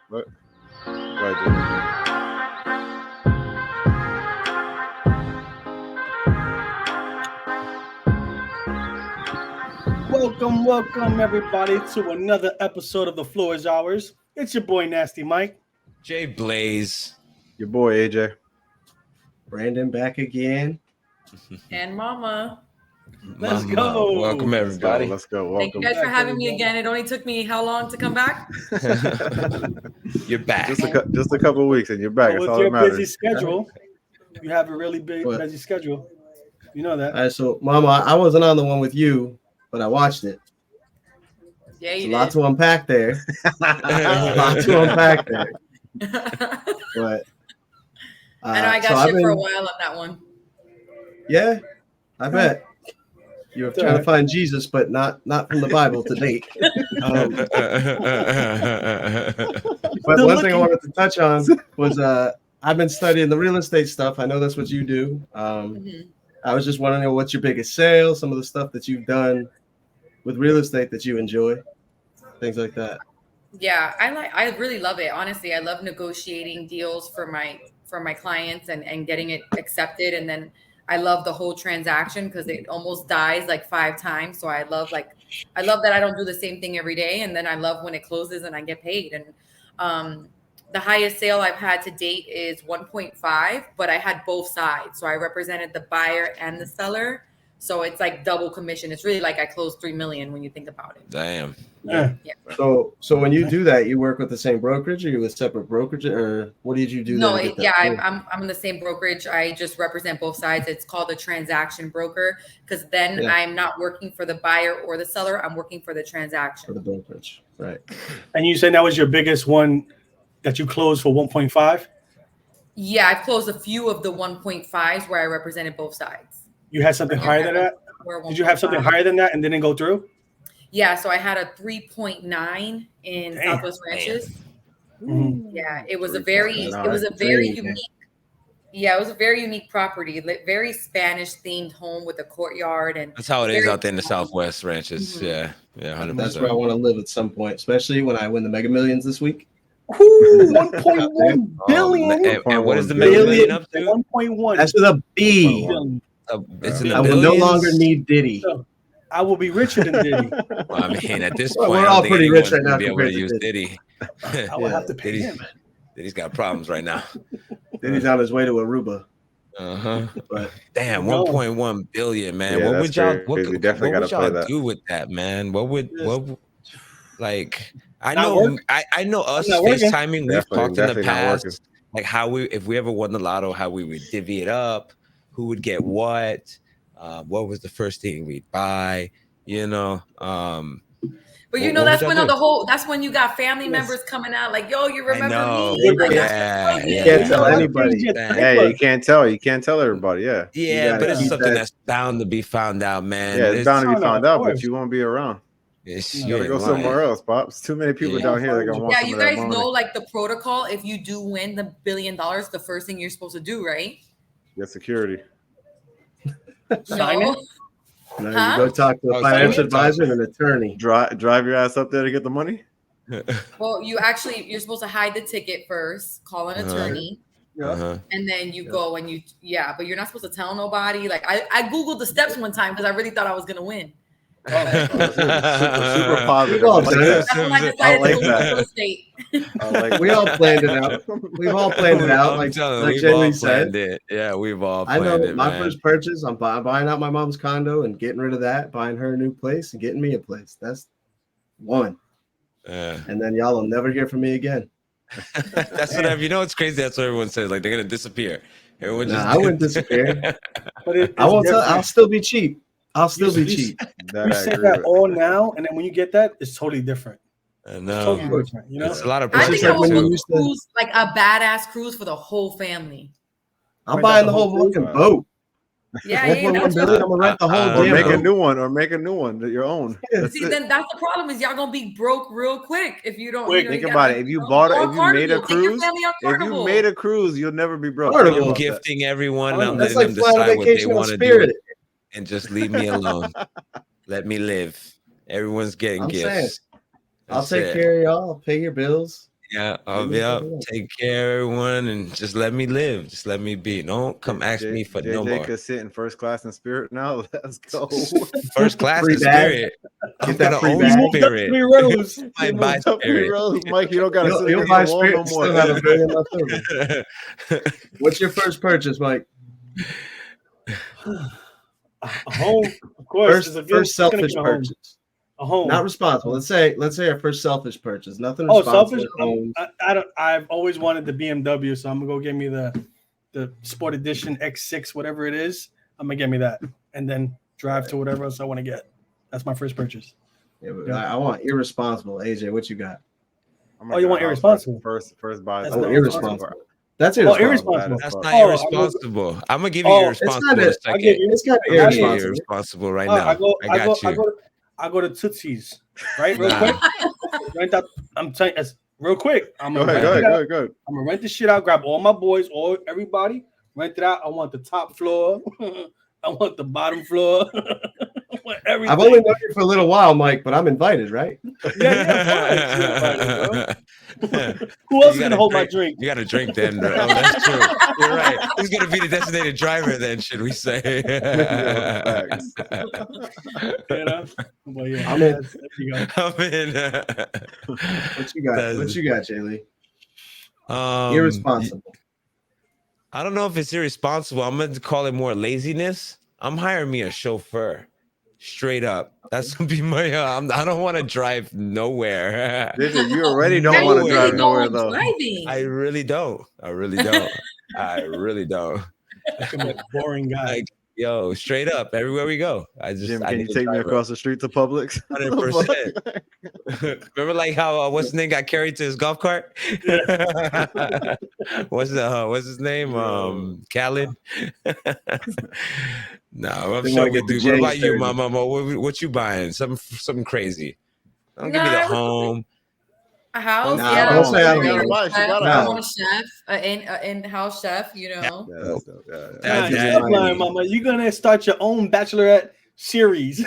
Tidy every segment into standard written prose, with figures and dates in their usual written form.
What? Right, Welcome, everybody, to another episode of The Floor is Ours. It's your boy, Nasty Mike. Jay Blaze. your boy AJ. Brandon back again. And Mama. Let's Mama. go. Welcome, everybody. Let's go. Thank you Welcome. guys for having me again. It only took me how long to come back? You're back. just a couple of weeks and you're back. It's With all your that busy matters. schedule, you have a really What? busy schedule. You know that. All right, so Mama, I wasn't on the one with you, but I watched it. Yeah, There's you a lot to unpack there. A lot to unpack there. did. But I know I got shit for a while on that one. Yeah, I bet. You were trying to find Jesus, but not from the Bible to date. But one thing I wanted to touch on was I've been studying the real estate stuff. I know that's what you do. I was just wondering what's your biggest sale, some of the stuff that you've done with real estate that you enjoy, things like that. Yeah, I really love it. Honestly, I love negotiating deals for my clients and getting it accepted. And then I love the whole transaction because it almost dies like 5 times. So I love that I don't do the same thing every day. And then I love when it closes and I get paid. And the highest sale I've had to date is 1.5, but I had both sides. So I represented the buyer and the seller. So it's like double commission. It's really like I closed $3 million when you think about it. Damn. Yeah. So when you do that, you work with the same brokerage, or you with separate brokerage, or what did you do? No, there to get that through? I'm in the same brokerage. I just represent both sides. It's called a transaction broker because then I'm not working for the buyer or the seller. I'm working for the transaction. For the brokerage, right? And you said that was your biggest one that you closed for 1.5? Yeah, I've closed a few of the 1.5s where I represented both sides. You had something higher than that? Did you have something higher than that and didn't go through? Yeah, so I had a 3.9 in Southwest Ranches. Mm-hmm. Yeah, it was a very unique. Yeah, it was a very unique property, very Spanish themed home with a courtyard, and That's how it is out there in the Southwest Ranches. Mm-hmm. Yeah, 100%. That's where I want to live at some point, especially when I win the Mega Millions this week. Ooh, 1.1 billion. And what is the million up to? 1.1. That's with a B. It's in the I will no billions? longer need Diddy. So, I will be richer than Diddy. Well, I mean, at this Well, point, we're I all don't think pretty rich anyone's right now gonna be able to compared to use Diddy. Diddy. I will have to pay him. Diddy's got problems right now. Diddy's on his way to Aruba. But damn, No. 1.1 billion, man. Yeah, what that's would y'all crazy. Definitely what would gotta play y'all that. do with that, man? What like I Not know work? I know us Not working. FaceTiming, we've Definitely- talked in the definitely not working. past, like how if we ever won the lotto, how we would divvy it up, who would get what was the first thing we'd buy, But you What know, would that's y'all when do? that's when you got family members coming out like, yo, you I remember know. me? Like, Yeah, You yeah. can't tell anybody. Hey, you can't tell everybody. Yeah, Yeah, gotta but it's keep something that- that's bound to be found out, man. yeah. It's bound to Oh, be no, found of out, but course. you won't be around. You You gotta go somewhere else, pops. Too many people Yeah. down here that gonna want Yeah, some you of that guys money. know like the protocol. If you do win the $1 billion, the first thing you're supposed to do, right? Get security. Sign No. it? No, Huh? you go talk to a Oh, financial sorry. advisor and an attorney. Drive your ass up there to get the money. Well, you're supposed to hide the ticket first, call an attorney, Uh-huh. and then you go and but you're not supposed to tell nobody. Like I Googled the steps one time because I really thought I was gonna win. Super positive. We've all I like done it. that. That's when I I decided like to go that. into real estate. I like We that. all planned it out. We've all planned it out. I'm Like telling you, like we've Jamie all said. planned it. Yeah, we've all I planned know it, my man. first purchase. I'm buying out my mom's condo and getting rid of that, buying her a new place and getting me a place. That's one. Yeah. And then y'all will never hear from me again. That's what it's crazy. That's what everyone says. Like they're gonna disappear. Everyone Nah, I wouldn't disappear. But I won't tell. I'll still be cheap. I'll still be You- cheap. That You I say agree that with. all now, and then when you get that, it's totally different. I It's know. totally different. You know? It's a lot of I It's think just I like would when you book a used to- cruise, like a badass cruise for the whole family. I'm Rent buying out the the whole whole fucking boat. Yeah, yeah. 1.1 That's billion. I'm gonna rent the whole Or Or damn make a boat. new one. Or make a new one that your own. That's See, it. then that's the problem is y'all gonna be broke real quick if you don't. Quick, you Think gotta- about it. If you or bought it, if you made a Carnival. Take your cruise, family on if you Carnival. made a cruise, you'll never be broke. Carnival. Think I'm about that. gifting everyone. Oh, I'm That's letting like them flying on decide what they vacation on want to do Spirit. and just leave me alone. Let me live. Everyone's getting I'm gifts. saying, I'll That's take it. care of y'all. I'll pay your bills. Yeah, I'll be up. Take care, everyone, and just let me live. Just let me be. Don't come ask me for no JJ more. could sit in first class in Spirit now. Let's go. First class Free in bag. Spirit. I'm Get that gonna free own bag. He moved up Spirit. 3 rows. I He buy moved Up 3 Spirit. rows, Mike. You don't gotta sit You'll against buy the wall Spirit no and more. still have $1 billion left over. What's your first purchase, Mike? A home, of course. First selfish a home. purchase. A home. Not responsible. Let's say our first selfish purchase. Nothing Oh, responsible. selfish. Homes. I don't. I've always wanted the BMW, so I'm gonna go get me the Sport Edition X6, whatever it is. I'm gonna get me that, and then drive to whatever else I want to get. That's my first purchase. Yeah, but I want irresponsible. AJ, what you got? Oh, you want irresponsible? First buy. That's I want not irresponsible. That's Oh, irresponsible. irresponsible. That's Oh, not I'm irresponsible. I'm gonna give you irresponsible in a It's second. kind of I'm gonna give you irresponsible. irresponsible right Oh, now. I got you. I go to Tootsie's, right? Real Nah. quick. Rent out. I'm telling you, real quick. I'm Go gonna ahead. I'm gonna rent the shit out. Grab all my boys, everybody. Rent it out. I want the top floor. I want the bottom floor. I want everything. I've only known you for a little while, Mike, but I'm invited, right? Yeah. Who else is gonna hold my drink? You got to drink then, bro. Oh, that's true. You're right. Who's gonna be the designated driver then? Should we say? Facts. You know? Well, yeah. I'm in. There you go. I'm in. What you got? That's- What you got, Jaylee? Irresponsible. I don't know if it's irresponsible. I'm going to call it more laziness. I'm hiring me a chauffeur. Straight up. That's going to be my. I don't want to drive nowhere. You already don't How want you to really drive nowhere don't though. driving? I really don't. I really don't. I really don't. I'm a boring guy. Like, yo, straight up, everywhere we go. Jim, I can you need a take me driver. across the street to Publix? 100%. Remember, like how what's his name got carried to his golf cart? What's his name? Khaled. No, I'm They sure wanna we get the do. What about James you, 30. Mama? What you buying? Something crazy. Don't give me the Nah, home. A house, Nah, yeah. don't say I don't I know. She got a I house. want a chef, in-house chef, you know. Yeah, that's dope. Yeah. That- Nah, that- stop lying, Mama. You're gonna start your own Bachelorette series.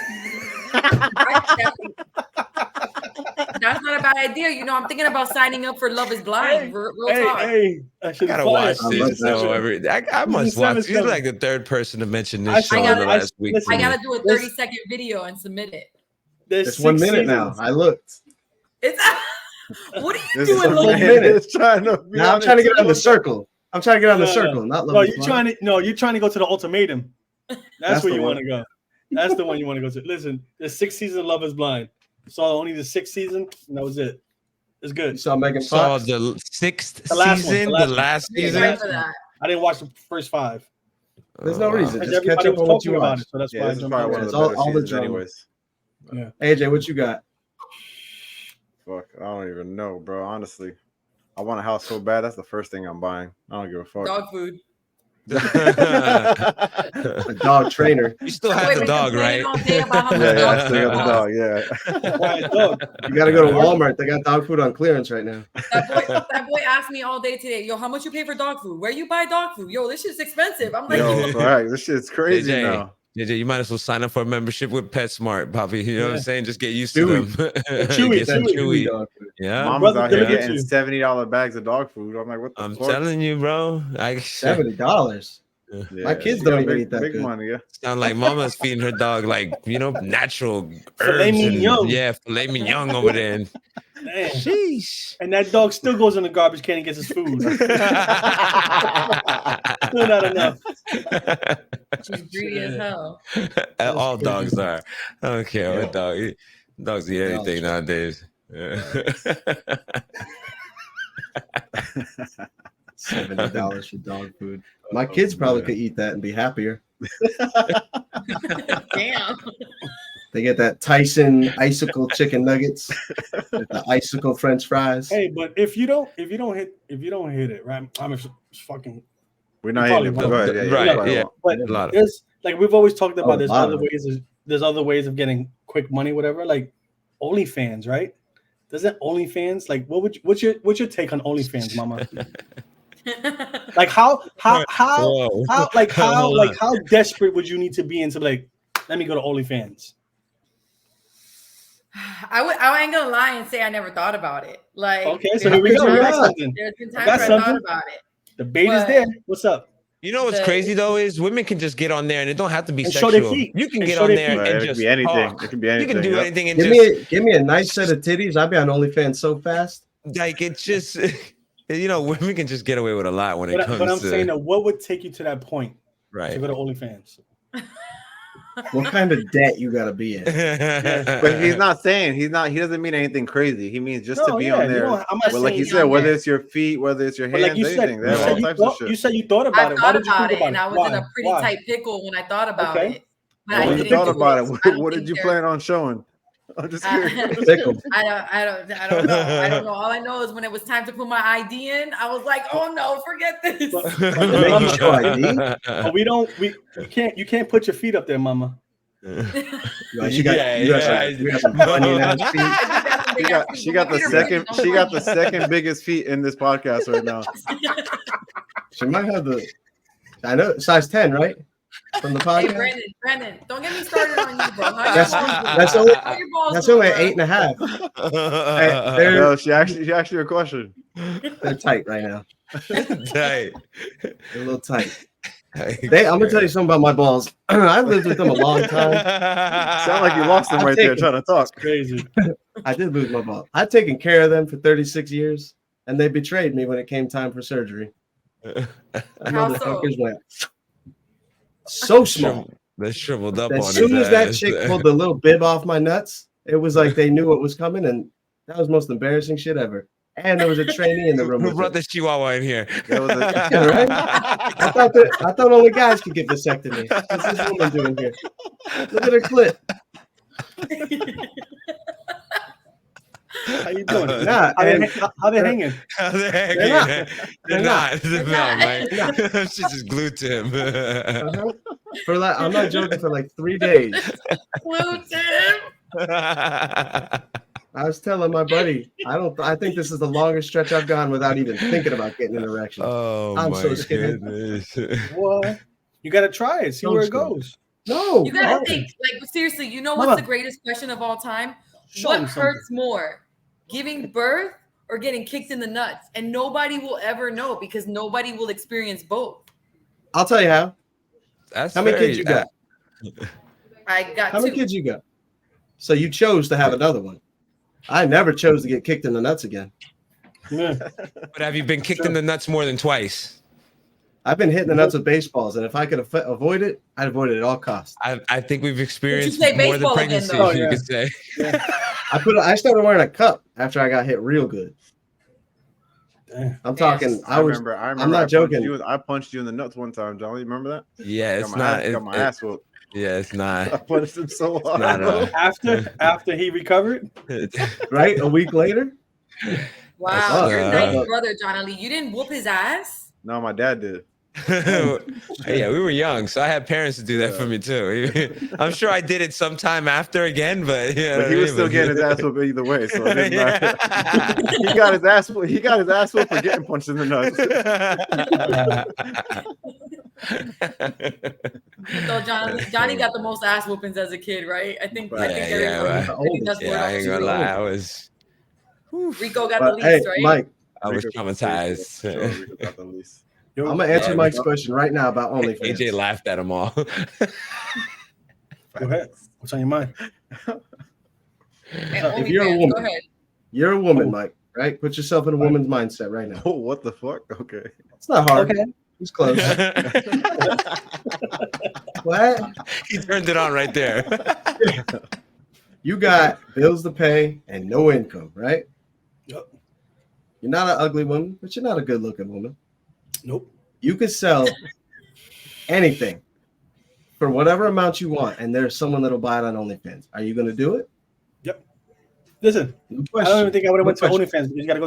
That's not a bad idea. You know, I'm thinking about signing up for Love is Blind. Real talk. I I should gotta watch I this. love So I must Season watch. 7's You're coming. like the third person to mention I this show in gotta- the last week. listen, for I me. gotta do a 30-second video and submit it. There's It's 1 6 minute now. seasons. I looked. It's what are you This doing, is Lil' a Logan? man minute. that's trying to be Now I'm on trying to it. get on the circle. I'm trying to get on the No, circle, not No, Love you're is trying Blind. to. No, you're trying to go to the ultimatum. That's where the you one. want to go. That's the one you want to go to. Listen, there's 6 seasons of Love is Blind. Saw only the 6th season, and that was it. It's You good. saw Megan Saw Fox. the sixth The last one, season, the the last last Yeah, season. right for that. I didn't watch the first 5. There's no Oh, reason. Because Just catch everybody up was on what talking you about watched. it, so that's Yeah, why I this is jumped probably on one of it. the All- better all the seasons, drama. anyways. AJ, what you got? Fuck, I don't even know, bro. Honestly, I want a house so bad. That's the first thing I'm buying. I don't give a fuck. Dog food. A dog trainer. You still have Wait, the we've been dog, complaining right? all day about how much Yeah, dog I still got the food dog. Yeah. Why, dog? You got to go to Walmart. They got dog food on clearance right now. That boy asked me all day today, yo, how much you pay for dog food? Where you buy dog food? Yo, this shit's expensive. I'm like, Yo, right. This shit's crazy JJ, now. JJ, you might as well sign up for a membership with PetSmart, Bobby. You know what I'm Yeah. saying? Just get used to Chewy. them. Chewy, Get some Chewy. Chewy. dog food. Yeah, Mama's brother out here delivered getting you. $70 bags of dog food. I'm like, what the I'm fuck? telling you, bro. I $70. Yeah, My kids she don't got even big, eat that big good. money. Yeah. sound like mama's feeding her dog like natural Filet herbs and mignon. yeah, filet mignon over there. Damn. Sheesh. And that dog still goes in the garbage can and gets his food. Still not enough. she's greedy as hell. All dogs are. I don't care what dog. Dogs eat anything Dogs. nowadays. Yeah. $70 for dog food. My kids probably could eat that and be happier. Damn. They get that Tyson icicle chicken nuggets, with the icicle French fries. Hey, but if you don't hit it, right? I'm fucking. We're not Probably hitting it. But won't. go ahead. Yeah, Right, you probably yeah. won't. But A lot of there's like we've always talked about. Oh, There's wow. other ways. There's other ways of getting quick money, whatever. Like OnlyFans, right? Doesn't OnlyFans like what's your take on OnlyFans, Mama? Like how Whoa. how desperate would you need to be into like let me go to OnlyFans? I ain't gonna lie and say I never thought about it. Like, Okay, so here we go. We got something. There's been I times got where I something. thought about it. The bait is But- there. What's up? You know what's The- crazy though is women can just get on there and it don't have to be And show their sexual. feet. You can And get show on their there feet. Right, and it could just be anything. talk. It could be You anything. can do yep. anything and Give me a nice set of titties. I'd be on OnlyFans so fast. like it's just women can just get away with a lot when it But, comes but I'm to saying that what would take you to that point to right. go to OnlyFans? What kind of debt you gotta be in? But he's not saying he doesn't mean anything crazy. He means just to be on there. I'm not Well, like you saying- said, whether it's your feet, whether it's your But hands, like you said, anything. They have all types of shit. you said you thought I about it. Why thought did you about think it, about and it? I was in a pretty Why? tight pickle when I thought about Okay. it. But When I you didn't thought do about it, I what don't did think you there- plan on showing? I'm just curious. Pickle. I don't know. I don't know. All I know is when it was time to put my ID in, I was like, oh no, forget this. Make you show ID? But you can't put your feet up there, mama. Like, you got some onion ass feet. She got the second biggest feet in this podcast right now. She might have I know size 10, right? From the Hey, podcast. Brandon, don't get me started on you, bro. That's only that's only an 8.5. Hey, No, she asked you a question. they're tight right now. Tight. They're a little tight. I'm gonna tell you something about my balls. I lived with them a long time. Sound like you lost them right there trying to talk. Crazy. I did lose my balls. I've taken care of them for 36 years, and they betrayed me when it came time for surgery. How so? Motherfuckers went so small. They shriveled up on As soon his as that ass. chick pulled the little bib off my nuts, it was like they knew what was coming, and that was the most embarrassing shit ever. And there was a trainee in the room. Who with brought it. this chihuahua in here? That was Yeah, right? I thought only guys could get vasectomy. What's this woman doing here? Look at her clit. How you doing? Nah, How and- they hanging? How the heck? They're not. They're They're not. They're No, not. man. She's just glued to him. Uh-huh. For like, I'm not joking. For like 3 days, I was telling my buddy, I think this is the longest stretch I've gone without even thinking about getting an erection. Oh I'm my so scared. goodness. What? You gotta try it. See Don't where it scream. goes. No, You gotta no. think, like, seriously, you know Mama. what's the greatest question of all time? Show What them something. hurts more, giving birth or getting kicked in the nuts? And nobody will ever know because nobody will experience both. I'll tell you how. That's How many very- kids you got? I got How many two. kids you got? So you chose to have another one. I never chose to get kicked in the nuts again. Yeah. But have you been kicked in the nuts more than twice? I've been hitting the nuts with baseballs, and if I could avoid it, I'd avoid it at all costs. I think we've experienced play more than baseball again, pregnancy, though? if you Oh, yeah. could say. I started wearing a cup after I got hit real good. Damn. I'm talking. I remember. not I punched joking. I punched you in the nuts one time, John. You remember that? Yeah, it's got my not. ass, got my ass whooped. Yeah, it's I not. punched him so hard. not, bro. After he recovered, Right, a week later. Wow, you're a Uh, nice brother, John Ali. You didn't whoop his ass? No, my dad did. Yeah, we were young, so I had parents to do that for me too. I'm sure I did it sometime after again, but yeah, But he was still getting his ass whooped either way, so it didn't matter. he got his ass whooped. He got his ass whooped for getting punched in the nuts. So Johnny got the most ass whoopings as a kid, right? I think Right. everyone. Yeah, I think that's yeah, I ain't gonna lie, I was Rico got But the hey, least, right? Mike, traumatized. Sure, Rico got the least. I'm gonna answer Yeah, Mike's question right now about OnlyFans. AJ laughed at them all. go ahead. What's on your mind? And If you're a OnlyFans, woman- go ahead. You're a woman, Mike. Right? Put yourself in a woman's mindset right now. Oh, what the fuck? Okay. It's not hard. Okay. It's close. What? He turned it on right there. You got bills to pay and no income, right? Yep. You're not an ugly woman, but you're not a good-looking woman. Nope. You could sell anything for whatever amount you want, and there's someone that'll buy it on OnlyFans. Are you going to do it? Listen, No I question. don't even think I would have went to No question. OnlyFans. You gotta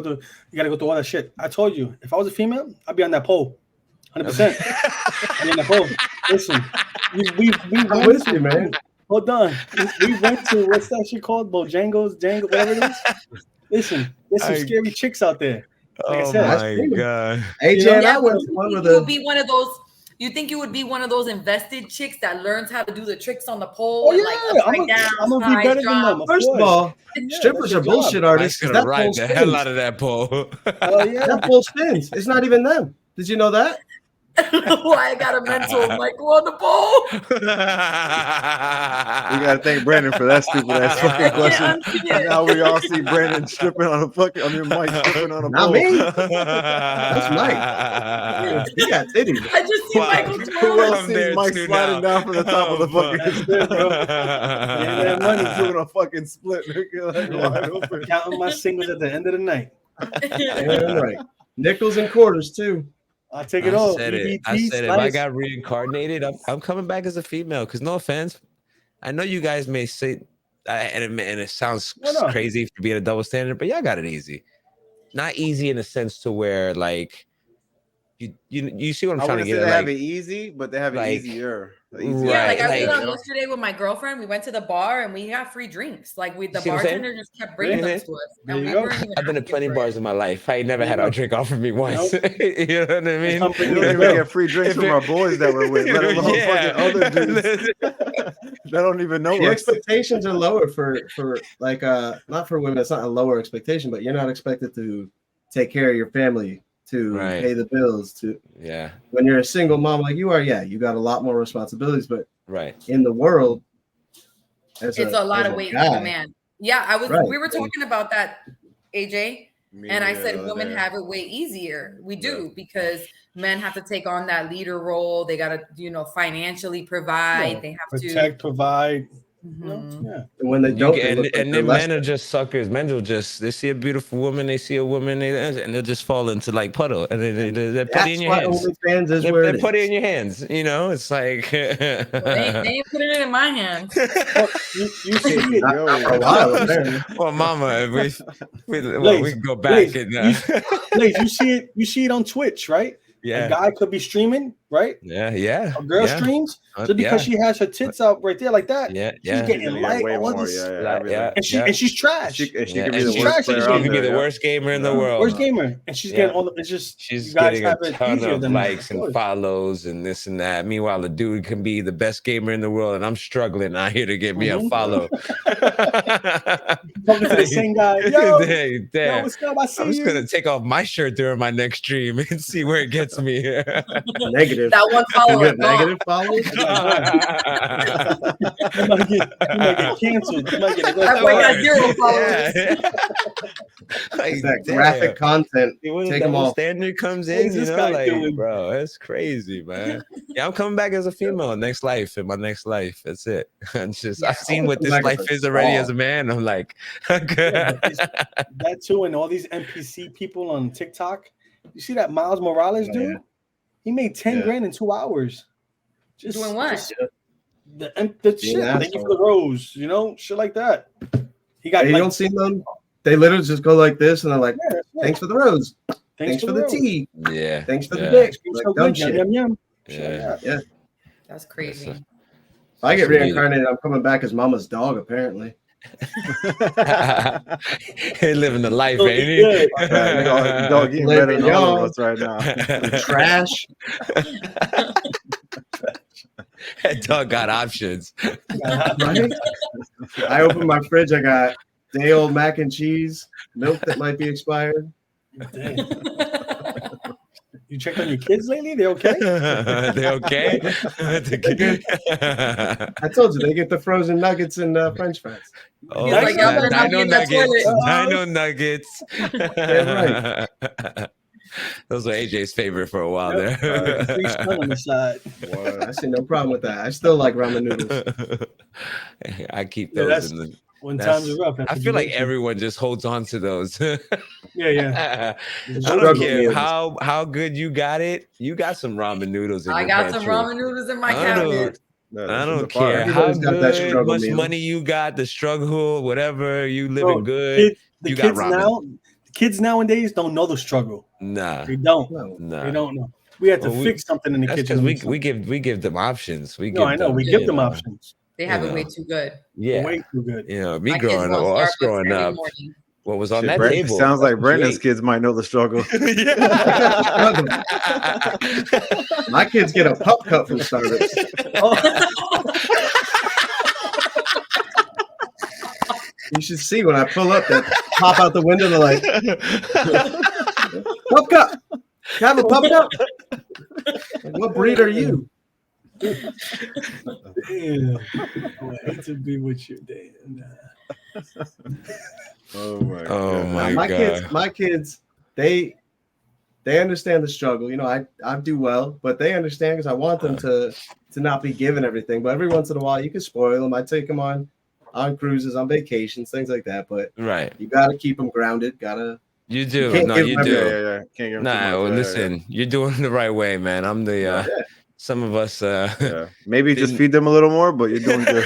go through all that shit. I told you, if I was a female, I'd be on that pole, 100%. I'd be on that pole. Listen, we I'm went with to, you, man. hold on. We went to what's that shit called? Bojangles, Jangle, whatever it is. Listen, there's some scary chicks out there. Like I Oh said, my god. AJ Yeah, and I but went to one you with would a. be one of those You think you would be one of those invested chicks that learns how to do the tricks on the pole Oh and yeah, like I'm upside down, gonna be side better than drop? them. Of First of course. all, Yeah, strippers that's are their job. bullshit Mike's artists. 'cause gonna that ride pole the hell spins. out of that pole. Oh yeah. That pole spins. It's not even them. Did you know that? I don't know why I got a mental Michael on the pole. We gotta thank Brandon for that stupid ass fucking I question. can't unsee it. Now we all see Brandon stripping on a fucking. I mean, Mike stripping on a Not pole. me. That's Mike. He got titties. I just see Wow. Michael Who twirling. else I'm sees there Mike too sliding now. down from the top of the fucking? That's it, bro. that money. doing a fucking split, nigga, like wide open. Counting my singles at the end of the night. Damn right. Nickels and quarters too. I'll take it all. said it. I EBT, said if I slice. got reincarnated, I'm coming back as a female. Because no offense, I know you guys may say, and it sounds No. crazy for being a double standard, but y'all got it easy. Not easy in the sense to where like you see what I'm I trying to wouldn't say get they at. have Like, it easy, but they have it like- easier. Yeah, like I Right, went like- out yesterday with my girlfriend. We went to the bar and we got free drinks. Like the See what I'm saying? bartender just kept bringing Yeah. them to us. There And you we go. weren't even I've been to asking plenty for bars it. in my life. I ain't never There had you a go. drink offered me once. Nope. You know what I mean? Something We don't even Yeah. get free drinks If from it- our boys that we're with, let alone Yeah. fucking other dudes that don't even know The us. expectations are lower for like not for women. It's not a lower expectation, but you're not expected to take care of your family, to Right. pay the bills. To Yeah, when you're a single mom like you are, yeah, you got a lot more responsibilities. But right. in the world, It's a lot as of weight for guy, a man. Yeah, Right. we were talking about that, AJ. And I said Yeah, women there. have it way easier. We do because men have to take on that leader role. They got to, financially provide. Yeah, They have Protect, provide. to. Yeah. And when they You don't, get- they and look like and they're then less men are just suckers. Men will just they see a beautiful woman, they see a woman, and they'll just fall into like puddle, and they put it in That's your why hands. OnlyFans is where They it put it is. in your hands. It's like They ain't putting it in my hands. Well, you see it. Not Yo, for a while, apparently. well, mama, we Blaze, can go back Blaze, and Blaze, you see it on Twitch, right? A yeah, guy could be streaming, right? yeah. A girl yeah. streams just because she has her tits out right there like that. Yeah, She's yeah. getting Yeah, like way all more. this, Yeah, everything. Yeah. and she's trash. She could Yeah, be and the she's worst trash, player she's She out could be there. the yeah. worst gamer in the Yeah. world. Worst gamer, and she's Yeah. getting all the. It's just She's you guys getting a have it ton easier of than likes that. and follows and this and that. Meanwhile, the dude can be the best gamer in the world, and I'm struggling out here to get me a Mhm. follow. Talking to the same guy. Yo, Dang, yo, damn. what's up? I see I'm just you. gonna take off my shirt during my next stream and see where it gets me. Negative. That one You follower have negative followers? You might get canceled. You might get a red That boy got flag. 0 followers. Yeah. Like, That damn. graphic content. See, when the Take 'em double off. standard comes What in, is you this know, guy like, doing? bro, that's crazy, man. Yeah, I'm coming back as a female next life, in my next life. That's it. I'm just, Yeah, I've seen wanna what come this back as life a is already as dog. a man. I'm like, Yeah, but that too, and all these NPC people on TikTok. You see that Miles Morales Oh, dude? yeah. He made 10 Yeah. grand in 2 hours. Just Doing what? just the Being shit. an Thank you for asshole. the rose. Shit like that. He got You like, don't see them. They literally just go like this, and they're like, yeah, that's it. "Thanks for the rose. Thanks for the rose. tea. yeah, Thanks for yeah, the dick." Seems Like so dumb good. Yum, shit. yum, yum. Shit like yeah. that. Yeah. That's crazy. If I get Social media. reincarnated, I'm coming back as Mama's dog. Apparently, He living the life, So ain't he he? good. Dog eating better than all of us right now. trash. That dog got options. Right? I opened my fridge. I got day old mac and cheese, milk that might be expired. Dang. You checked on your kids lately? They okay? They okay? I told you they get the frozen nuggets and French fries. Oh, He's like, "Y'all better not be Dino in that Nuggets. toilet." Dino Nuggets. Those were AJ's favorite for a while Yep. there. Free stun on the side. I see no problem with that. I still like ramen noodles. I keep Yeah, those that's- in the. When That's- times are rough. that's I what feel you like go to. everyone just holds on to those. Yeah, yeah. I don't Struggle care meals. how good you got it. You got some ramen noodles in I your got some pantry. ramen noodles in my I don't know. cabinet. I don't Fire. care how Everybody's got that good, struggle much meal. money you got, the struggle, whatever, you living Bro, good. The You got kids ramen. now, the kids nowadays don't know the struggle. Nah, They don't. No. nah. They don't know. We had to Well, fix something in the That's kitchen. because we give them options. We No, give I know. them, We you give them know, options. They have You it way know. too good. Yeah, Way too good. you know, me My kids growing up, want or us Starbucks growing every up, morning. What was on Shit, that Brandon- table? sounds like Brandon's Drake. kids might know the struggle. My kids get a pup cup from Starbucks. You should see when I pull up that pop out the window. They're like, pup cup. Can I have a pup cup? Like, what breed are you? Damn. Oh, I hate to be with you, damn. Oh my Oh god. my My kids, they understand the struggle. You know, I do well, but they understand because I want them to not be given everything. But every once in a while, you can spoil them. I take them on cruises, on vacations, things like that. But Right. you got to keep them grounded. You do. can't No, give you them do. Yeah. Can't give him too Nah, much. well, Yeah, listen, you're doing the right way, man. I'm the Yeah. some of us Yeah. Maybe just Didn't- feed them a little more, but you're doing good.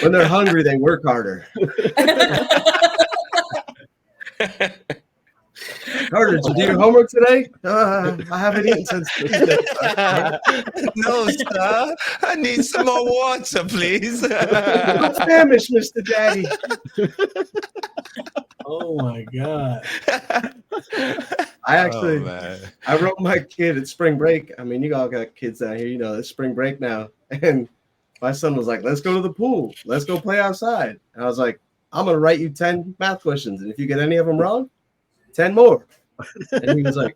When they're hungry, they work harder. Carter, did you do your homework today? I haven't eaten since Tuesday. No, sir. I need some more water, please. I'm famished, Mr. Daddy. Oh my god. I actually, man. I wrote my kid at spring break. I mean, you all got kids down here, you know, it's spring break now. And my son was like, let's go to the pool. Let's go play outside. And I was like, I'm going to write you 10 math questions. And if you get any of them wrong, 10 more. And he was like,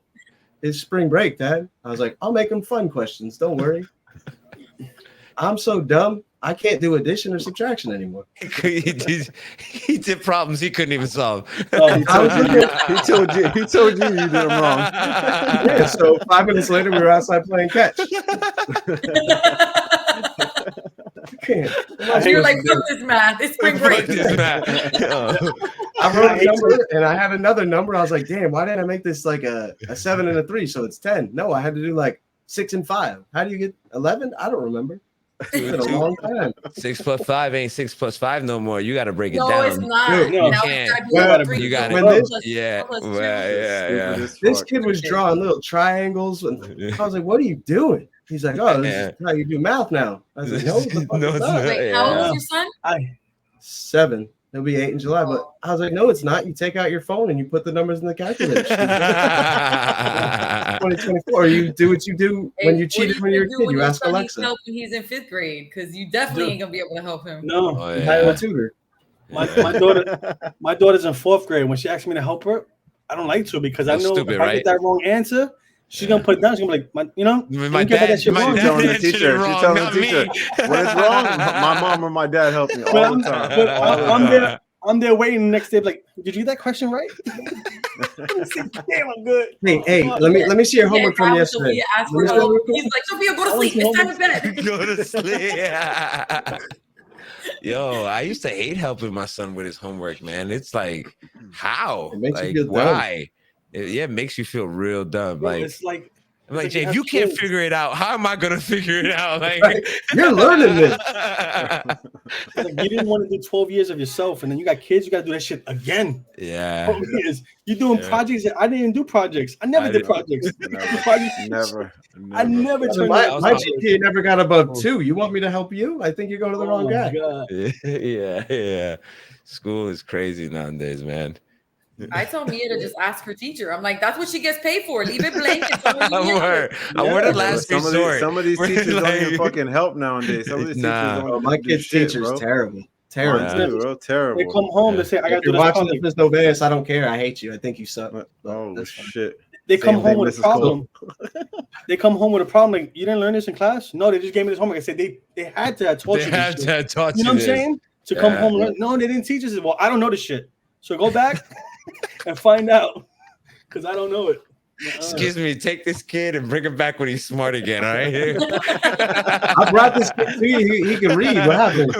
it's spring break, Dad. I was like, I'll make them fun questions. Don't worry. I'm so dumb. I can't do addition or subtraction anymore. he did problems he couldn't even solve. Oh, I was looking at, He told you you did him wrong. yeah, so 5 minutes later, we were outside playing catch. Can't. You're like, fuck this math. It's spring break. Fuck this man. I wrote a number and I had another number. I was like, damn, why didn't I make this like a 7 and a 3? So it's 10. No, I had to do like 6 and 5. How do you get 11? I don't remember. It's been a long time. 6 plus 5 ain't 6 plus 5 no more. You got to break it No, down. it's not. Dude, no, Now you it's can't. gotta be Well, 3 you got it. plus Yeah, 2 plus 2. well, yeah. Stupid as This fuck. kid was drawing little triangles. And I was like, what are you doing? He's like, oh, this is how you do math now. I was like, no, what the fuck No, is it's that? not. Wait, how old Yeah. is your son? I 7. It'll be 8 in July. But I was like, no, it's not. You take out your phone and you put the numbers in the calculator. 2024. Or you do what you do when you cheated when you were a kid. You ask Alexa. Help when he's in 5th grade, because you definitely ain't gonna be able to help him. no. Oh, You hire yeah. a tutor. My daughter's in 4th grade. When she asks me to help her, I don't like to because I That's know stupid, if I right? get that wrong answer, she's gonna put it down. She's gonna be like, My you get that shit wrong. dad telling the answered it teacher. She's wrong, telling the not teacher. me. When it's wrong, my mom or my dad help me But all I'm, the time. but All the I'm time. there. I'm there waiting the next day, like, did you get that question right? Damn, I'm good. Hey, let me see your homework from yesterday. Sophia asked Let me for see your help. homework. He's like, Sophia, go to I sleep. want It's time your to bed. Go to sleep. Yo, I used to hate helping my son with his homework, man. It's like, how? It makes you Like, feel dumb. why? It makes you feel real dumb. Bro, Like, it's like I'm like, it's like Jay, you if you have can't kids. figure it out, how am I gonna figure it out? Like, Right. You're learning this. like you didn't want to do 12 years of yourself, and then you got kids, you got to do that shit again. yeah. 12 years. You're doing Yeah. projects. I didn't do projects. I never I did didn't- projects. Never. Projects- Never. I never turned My out. GPA never got above 2. You want me to help you? I think you're going to the wrong Oh, guy. God. Yeah. School is crazy nowadays, man. I told Mia to just ask her teacher. I'm like, that's what she gets paid for. Leave it blank. And tell her you I'm answer. the Yeah. last some resort. of these We're teachers don't even like- fucking help nowadays. Some of these Nah. teachers Oh, don't my do kid's shit, teacher's bro. terrible. Mine Terrible. Yeah. too, bro. They Terrible. come home, Yeah. they say, I got If to do you're this watching project. the Fist Novaeus, I don't care. I hate you. I think you suck. Oh That's fine. shit. They come Same home thing, with a Mrs. Cole. problem. They come home with a problem. Like, you didn't learn this in class? No, they just gave me this homework. I said they had to have taught They you have this to shit. have taught You know what I'm this. saying? To come Yeah. home and learn. No, they didn't teach us it. Well, I don't know this shit. So go back and find out. Because I don't know it. Excuse me, take this kid and bring him back when he's smart again, all right? I brought this kid to you. He can read. What happened?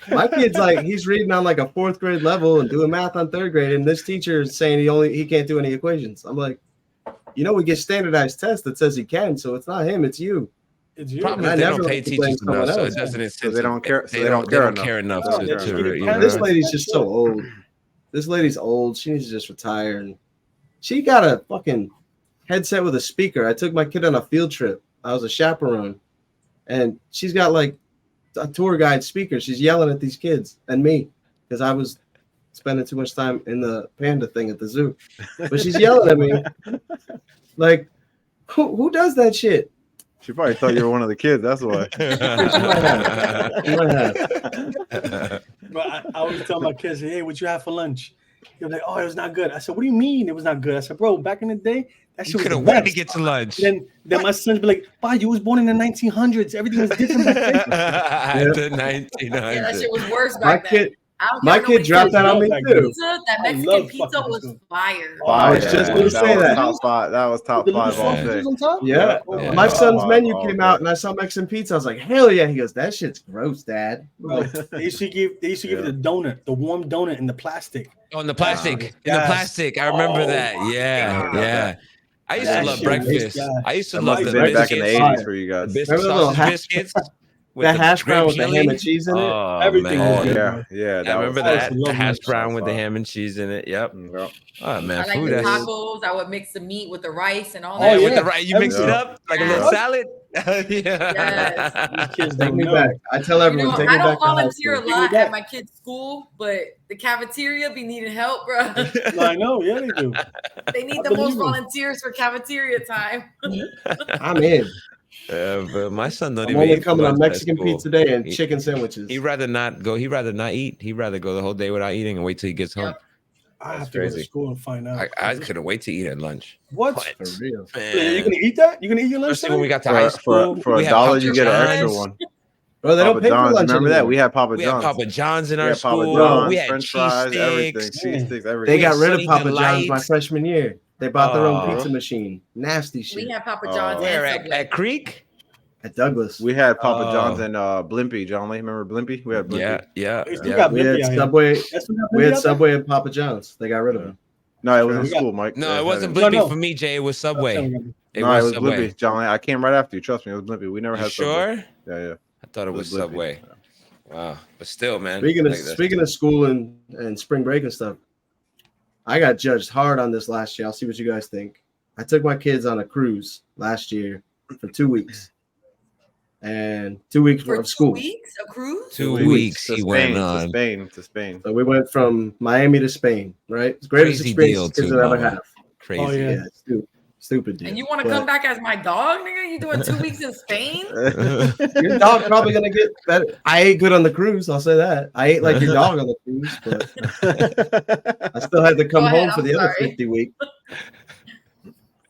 My kid's like, he's reading on like a 4th grade level and doing math on 3rd grade. And this teacher is saying he can't do any equations. I'm like, you know, we get standardized tests that says he can. So it's not him, it's you. It's you. Problem I is they never don't pay like to blame teachers enough, someone so it else. doesn't incentivize. they don't care- so They they don't don't care enough No, to, they to don't. you And know? This lady's just so old. This lady's old. She needs to just retire. And she got a fucking headset with a speaker. I took my kid on a field trip. I was a chaperone. And she's got like a tour guide speaker. She's yelling at these kids and me because I was spending too much time in the panda thing at the zoo. But she's yelling at me. Like, who does that shit? She probably thought you were one of the kids. That's why. But I always tell my kids, hey, what you have for lunch? They're like, oh, it was not good. I said, what do you mean it was not good? I said, bro, back in the day, that shit You was could the have waited to best. get to lunch. Then my sons be like, "Pa, you was born in the 1900s. Everything was different back then." The Yeah, that 1900s. shit was worse My back then. kid, I don't my care kid nobody dropped says that on me Back too. then. Pizza, that I Mexican love pizza fucking was pizza. fire. Oh, I was just gonna say was that. top five. That was top The little 5 all sausages day. on top? Yeah. Yeah. My son's Oh, menu oh, came okay. out and I saw Mexican pizza. I was like, hell yeah. He goes, that shit's gross, Dad. Bro, they used to give you the donut, the warm donut in the plastic. On the plastic. In the Yes. plastic. I remember Oh, that. Yeah. God. Yeah. I used to That love shit was breakfast. gas. I used to That love must the have been back in the biscuits. 80s for you guys. The biscuit, Remember the sausage hash- biscuits. with That the hash brown grape with the ham jelly. and cheese in it. Oh, Everything man. was Oh good. yeah, yeah. I remember I used that. to The love hash that. brown with the Top ham and cheese in it. Yep. Yep. Oh man, I like food the that's tacos. I would mix the meat with the rice and all Oh, that. with yeah. the right. You mix it Yeah. up like a little Yes. salad. Yeah. Yes. These kids Take don't me know. back. I tell You everyone, know, take I me don't back to high volunteer a school. Take me lot back. at my kids' school, but the cafeteria be needing help, bro. No, I know. Yeah, they do. They need I the most believe 'em. volunteers for cafeteria time. I'm in. But my son don't I'm even only eat coming on lunch at Mexican school. pizza day and He- chicken sandwiches. He'd rather not go. He'd rather not eat. He'd rather go the whole day without eating and wait till he gets home. Yep. I That's have to go to crazy. school and find out. I couldn't wait to eat at lunch. What? For real. You Man. gonna eat that? You gonna eat your lunch? Especially when we got to For, high for, school. for we a had dollar, Papa you get an extra John's. one. Bro, they don't Papa pay for John's. lunch Remember that? anymore. We had Papa We had John's. Papa John's in We our had Papa school. John's, We had French cheese fries, everything, sticks. cheese Yeah. sticks, They everything. got rid of Sunny Papa John's my Delights. freshman year. They bought their own Aw. pizza machine. Nasty shit. We have Papa Oh. John's Where and at, Subway. at Creek? At Douglas. We had Papa Oh. John's and Blimpie. John Lee, remember Blimpie? We had Blimpie. Yeah, yeah, They still yeah. got We had Blimpie out here. Subway. That's what got We Blimpie had out there? Subway and Papa John's. They got rid of them. No, it was in We got- school, Mike. No, They it had wasn't No, Blimpie no. for me, Jay. It was Subway. It No, was it was Subway. Blimpie. John Lee, I came right after you. Trust me, it was Blimpie. We never You had Subway. sure? Yeah, yeah. I thought it was Blimpie. Subway. Wow, but still, man. Speaking of like that's- speaking of school and spring break and stuff, I got judged hard on this last year. I'll see what you guys think. I took my kids on a cruise last year for 2 weeks. And 2 weeks For of 2 school. weeks, a cruise? 2 2 weeks To he Spain, went to on. Spain, to Spain. So we went from Miami to Spain, right? It's the greatest Crazy experience deal, kids too, will ever Mama. have. Crazy. Oh, yeah. Yeah, stupid deal. And you want to But come back as my dog, nigga? You doing 2 weeks in Spain? Your dog probably gonna get better. I ate good on the cruise. I'll say that. I ate like your dog on the cruise, but I still had to come Go ahead, home for I'm the other sorry. 50 weeks.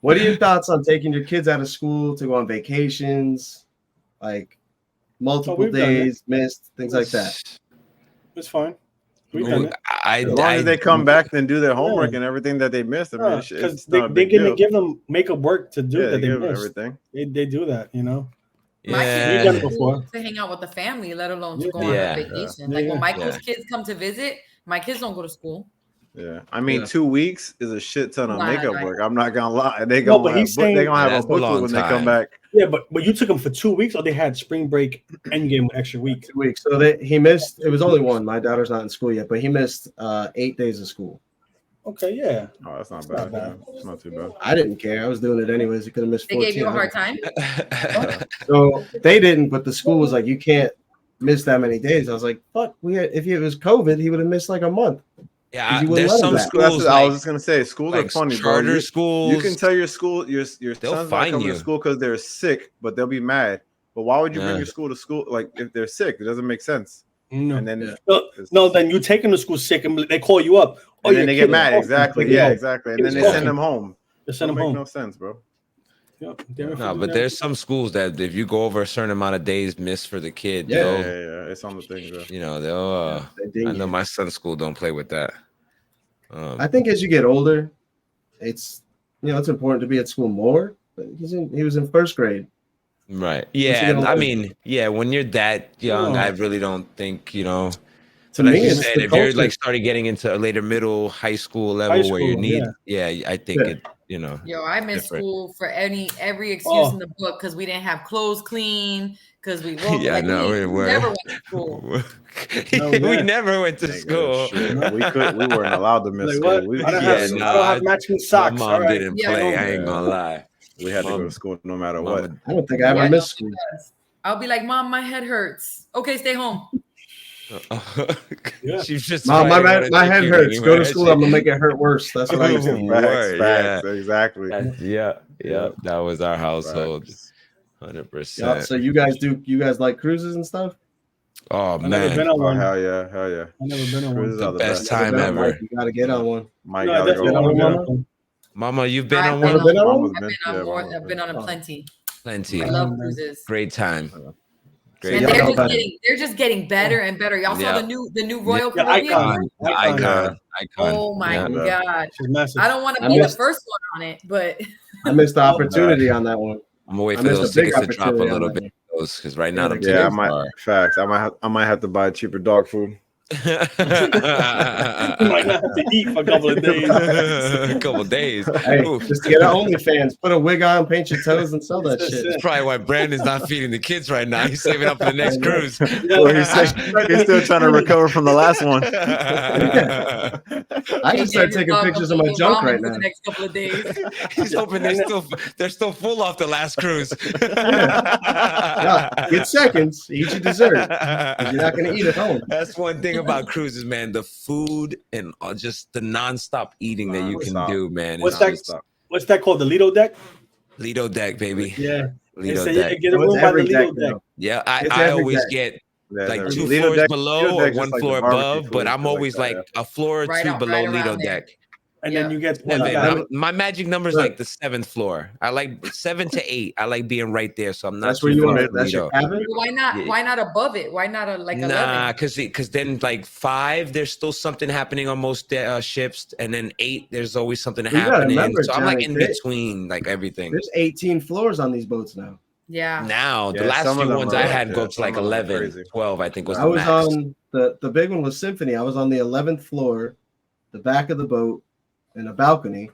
What are your thoughts on taking your kids out of school to go on vacations, like multiple we've done days missed, things like that? It's fine. We've done it. As long as they come back and do their homework Yeah. and everything that they missed, I mean, it's Because not a they big gonna deal. give them make up work to do Yeah, that they they give them missed. everything. They do that, you know. My Yeah. kids We've done go it to before. school to hang out with the family, let alone to go Yeah. on a vacation. Yeah. Like Yeah. when Michael's Yeah. kids come to visit, my kids don't go to school. Yeah, I mean, Yeah. 2 weeks is a shit ton of Nah, makeup right. work. I'm not gonna lie. They No, gonna but have, he's saying- they gonna have That's a a booklet long when they come time. back. Yeah, but you took them for 2 weeks, or they had spring break and you gave them an extra week. 2 weeks. So he missed. It was only one. My daughter's not in school yet, but he missed 8 days of school. Okay, yeah. Oh, that's not It's bad. not bad. Yeah, it's not too bad. I didn't care. I was doing it anyways. He could have missed They 14. gave you a hard time. So they didn't, but the school was like, you can't miss that many days. I was like, fuck. If it was COVID, he would have missed like a month. Yeah, You wouldn't there's let some them back. That's schools what I was like, just gonna say. Schools are like funny, bro. charter You, schools. you can tell your school, your They'll son's not fine coming you. to school because they're sick, but they'll be mad. But why would you bring Yeah. your school to school like if they're sick? It doesn't make sense. No, And then Yeah. no. Then you take them to school sick, and they call you up. Oh, and your then they kid get is mad. off. Exactly. Take Yeah, him exactly. And Kid then is they off. send them home. They send them Don't make home. no sense, bro. Yep, damn it, No, do but that. there's some schools that if you go over a certain amount of days missed for the kid, Yeah. Yeah, they'll, yeah, yeah. It's on the thing, bro. you know, they'll. They I ding know you. my son's school don't play with that. I think as you get older, it's it's important to be at school more. But he was in first grade. Right. you Yeah. gonna I learn? mean, yeah. When you're that young, No. I really don't think To like me, you it's said, the if you're culture. like starting getting into a later middle high school level where you school, need, I think Yeah. it, Yo, I missed Different. school for every excuse Oh. in the book because we didn't have clothes clean, because we woke Yeah, like no, we we were. never went to school. No, we yeah. never went to Thank school. God, shit. We weren't allowed to miss Like school. what? We, I don't Yeah, have, no, I don't have I- matching My socks. mom all right. didn't Yeah. play. I ain't Yeah. gonna lie. we had to go Mom- to school no matter Mama- what. I don't think I ever Yeah, missed school. I'll be like, Mom, my head hurts. Okay, stay home. Yeah. She's just Mom, my fighting my to head take you hurts. Go to anywhere. school. I'm gonna make it hurt worse. That's what I used to do. Word, Facts, exactly. Yeah. That was our household. Facts. 100%. Yeah, so you guys like cruises and stuff? Oh I never been man, on Oh one. hell yeah, hell yeah. I never been on Cruises one. are the best Never time been on ever. one. You gotta get on one. Mike No, I gotta definitely go. want to on go one. on. Mama, you've been I've on been one? Never been on Mama's one? been, I've yeah, been on Mama's I've been on a Oh. plenty. Plenty. I love cruises. Great time. And Great Yeah, they're I know just about getting better and better. Y'all saw Yeah. the new Royal Yeah, Caribbean Icon. one? The Icon. icon. Oh my Yeah. Yeah. god. She's massive. I don't want to I be the missed- first one on it, but I missed the opportunity on that one. I'm gonna wait I for missed those a big tickets to drop a opportunity on little that bit. one. Because right now, them Yeah, I tickets might. are. Facts. I might have to buy cheaper dog food. You might not have to eat for a couple of days. A couple days. Hey, Oof. just get an OnlyFans, put a wig on, paint your toes, and sell that That's shit. it. That's probably why Brandon's not feeding the kids right now. He's saving up for the next cruise. Well, he's still trying to recover from the last one. I just start taking pictures of my junk right for now. the next couple of days. He's hoping they're still full off the last cruise. Yeah, get seconds, eat your dessert. 'Cause you're not gonna eat at home. That's one thing about cruises, man. The food and just the nonstop eating that you can Nonstop. do, man. What's It's that? just What's that called? The Lido deck? Lido deck, baby. Yeah. They Lido say you deck. can get a So it's room by the every Lido deck deck. now. Yeah, It's I every always deck. get Yeah, like there's two Lido floors deck- below Lido or deck's one just like floor the barbecue above, food but and I'm shit always that, like a floor or Right two out- below right Lido around there. deck. And Yeah. then you get Seven. that- My magic number is Look. like the 7th floor. I like 7 to 8. I like being right there, so I'm not That's too where you far are. from That's your Lido. cabin. Why not? Yeah. Why not above it? Why not like 11? Nah, because then like 5, there's still something happening on most ships, and then 8, there's always something You gotta happening. remember, So I'm like Johnny, in between, like everything. There's 18 floors on these boats now. Yeah. Now the Yeah, last some of few them ones are I like had that. go to like Some of them are 11, crazy. 12, I think was I the was max. on the big one was Symphony. I was on the 11th floor, the back of the boat, in a balcony,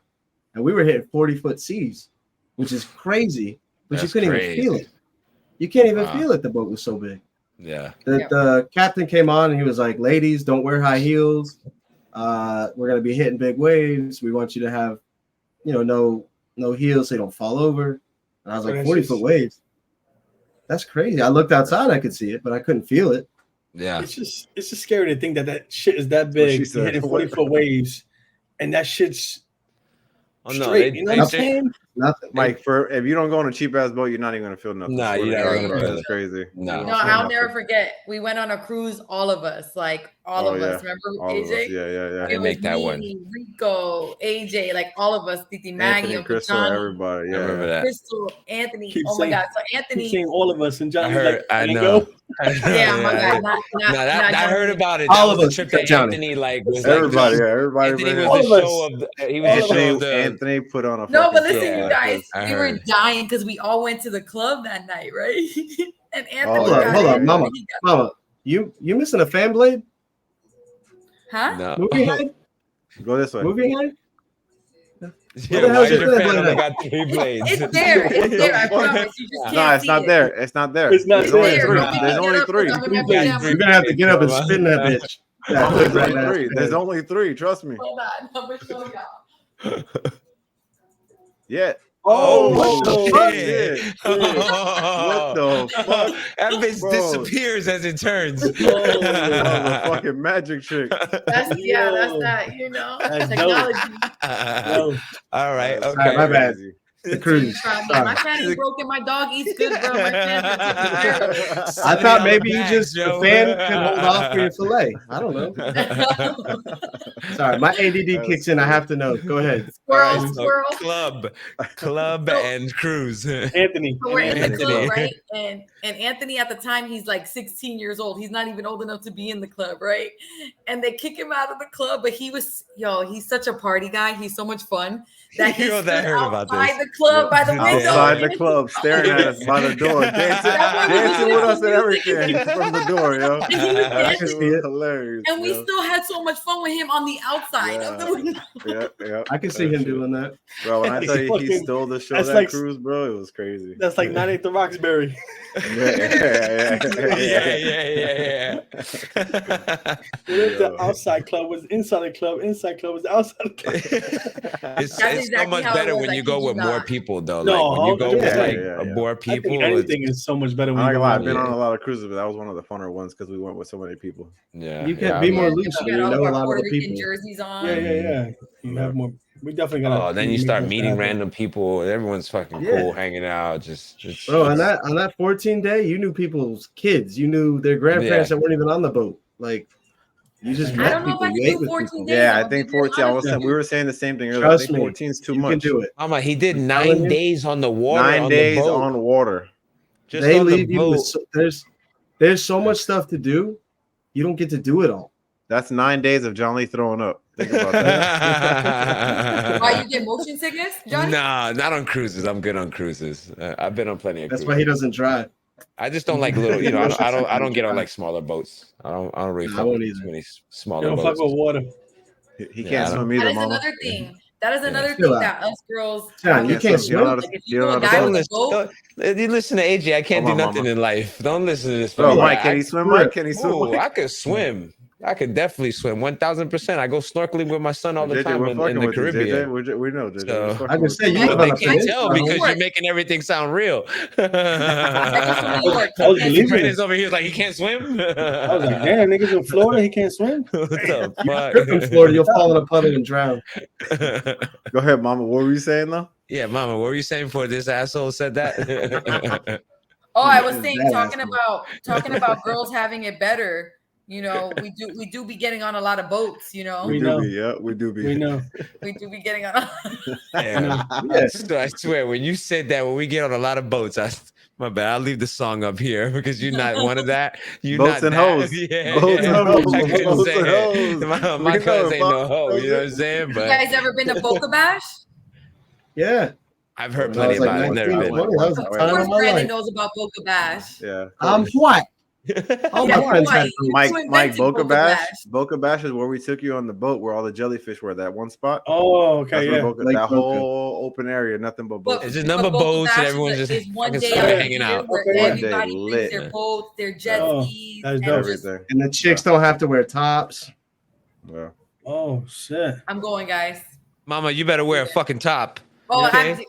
and we were hitting 40-foot seas, which is crazy. But That's you couldn't crazy. even feel it. You can't even Wow. feel it. The boat was so big. Yeah. The captain came on and he was like, "Ladies, don't wear high heels. We're gonna be hitting big waves. We want you to have, no heels so you don't fall over." And I was like, That's 40-foot just- waves. That's crazy. I looked outside, I could see it, but I couldn't feel it. Yeah. It's just scary to think that shit is that what big, she said. hitting 40-foot waves, and that shit's Oh no, straight. You know what I'm saying? Nothing. Mike, if you don't go on a cheap ass boat, you're not even gonna feel nothing. Nah, Swear you're to not God, gonna bro, feel it's it. crazy. No. You No, won't feel I'll nothing. never forget. We went on a cruise, all of us, like all Oh, of yeah. us. Remember All of us. AJ? Yeah. I It didn't was make that me, one. Rico, AJ, like all of us, Titi Maggie, Anthony, Uncle Crystal, Johnny, everybody. I Yeah. remember that. Crystal, Anthony. Keep Oh my saying- God! So Keep Anthony, saying all of us, and I Johnny's heard. like, I "Can know. go?" yeah, my God, not I heard Johnny. about it. All That of was the us trip except that Johnny. Anthony like was Everybody, like. yeah, everybody. Anthony man. was All the of show us. of. He was the show of the. Anthony put on a. No, fucking but listen, show, Yeah, you man, guys, 'cause- I we were heard. dying because we all went to the club that night, right? And Anthony Hold got on, hold in, on, Mama. he got- Mama, you missing a fan blade? Huh? No. Movie head? Go this way. Movie head? Yeah, Where the why hell's is your your fan fan only blade got 3 blades? It's there. It's there. I promise. You just can't No, it's see not it. there. It's not there. It's not There's there. only It's three. there. Don't make me There's get only up 'cause three. I'm in my Yeah, pajamas. You're gonna have to get up and spin that bitch. That There's right only now. three. There's only three. Trust me. Hold on. I'm gonna show y'all. Yeah. Oh, what the fuck? shit. What the fuck? That bitch Bro. disappears as it turns. That was a fucking magic trick. That's that's Yo. that. That's Technology. Yo, All right. That's Okay. my bad. crazy. The cruise. My fan is broken. My dog eats good, bro. My fan is taken care of. I thought maybe you $70 just the Joe. fan could hold off for your fillet. I don't know. Sorry, my ADD kicks in. I have to know. Go ahead. Squirrel, So squirrel. club, and cruise. Anthony. So we're in the Anthony. club, right? And Anthony at the time, he's like 16 years old. He's not even old enough to be in the club, right? And they kick him out of the club, but he's such a party guy. He's so much fun that he Yo, stood that I heard about outside this. the club by the window. Outside the club, staring at us by the door, dancing with us and everything from the door, yo. And he was That dancing. shit was hilarious. And we yo. still had so much fun with him on the outside of the window. Yeah. I can see him doing that. Bro, when I tell you he stole the show That's that like- cruise, bro, it was crazy. That's like 98 the Roxbury. yeah. The outside club was inside the club. Inside club was outside the club. It's so exactly much how it better was, when I you kid go you with more not. people, though. No, Like when you go with yeah, like yeah. more I people, think anything is so much better I'm when not you gonna go lie, with I've been Yeah. on a lot of cruises, but that was one of the funner ones because we went with so many people. yeah, You can yeah, be I'm more like- loose We when got you all know of a our lot of Puerto the Rican people. jerseys on. Yeah. You have more. We definitely got. Oh, then you start meeting random people. Everyone's fucking Yeah. cool, hanging out. Just it's, Bro, on it's- that 14 day, you knew people's kids. You knew their grandparents Yeah. that weren't even on the boat. Like, you just I met don't know people. if I You can ate do with 14 people. days. Yeah, I'm I gonna be think real 14. honest with We you. were saying the same thing earlier. Trust I think me, 14 is too you much. can do it. Mama, he did telling 9 you. days on the water. 9 on days the boat. on water. Just They on the leave you with boat. there's so much stuff to do. You don't get to do it all. That's 9 days of John Lee throwing up. Think about that. Why you get motion sickness, Johnny? Nah, not on cruises. I'm good on cruises. I've been on plenty of That's cruises. why he doesn't drive. I just don't like little. You know, I don't get on like smaller boats. I don't really No, I fuck won't with either. too many You smaller don't fuck boats. with water. He Yeah, can't I swim That either, is mama. another thing. That is another Chill thing out. that us girls. John, you can't You don't know how swim. to- Like if you you don't know know a how to guy Don't with a listen, boat, you listen to AJ. I can't Come do on, nothing mama. in life. Don't listen to this. Bro, fella. Mike, can he swim? Mike, can he swim? Ooh, Mike? I could swim. I could definitely swim 1,000%. I go snorkeling with my son all the JJ, time we're in fucking the with you, JJ. Caribbean. We know, JJ. So- We're fucking I can with say you Mike, live But on they a can't tell peninsula. because York. you're making everything sound real. Take us to New York. I was believing Brandon's it. over here like he can't swim. I was like, damn, niggas in Florida, he can't swim. What the Trip in fuck? Florida, you'll fall in a puddle and drown. Go ahead, mama. What were you saying though? Yeah, mama, what were you saying for this asshole said that? Oh, I was That saying is talking about girls having it better. You know, we do be getting on a lot of boats. You know, We We do know. be, yeah, we do be. We know. we do be getting on. Yeah. I swear, when you said that, when we get on a lot of boats, my bad. I'll leave the song up here because you're not one of that. You're Boats not and that. hoes. Yeah, Boats yeah. and hoes. I couldn't Boats say and it. hoes. My We cuz know, ain't no Bob. hoe. You know what I'm saying? You But guys ever been to Boca Bash? Yeah. I've heard When I plenty was about like it. I've 19 never or been. 20, that was Of the Of time course, of my Brandon life. knows about Boca Bash. Yeah. I'm white. All Yeah, my friends why? had You Mike, invented Boca Boca Bash. Bash. Boca Bash is where we took you on the boat where all the jellyfish were. That one spot. Oh, okay, That's where yeah. Boca, Lake that Boca. whole open area, nothing but boats. It's just But number Boca boats and Bash everyone's is just one fucking day started out of hanging the year out. where Okay. One day everybody lit. brings their boats, their jet Oh, skis, that's and dope. just Everything. And the chicks don't have to wear tops. Yeah. Oh shit. I'm going, guys. Mama, you better wear a fucking top. Oh, Okay.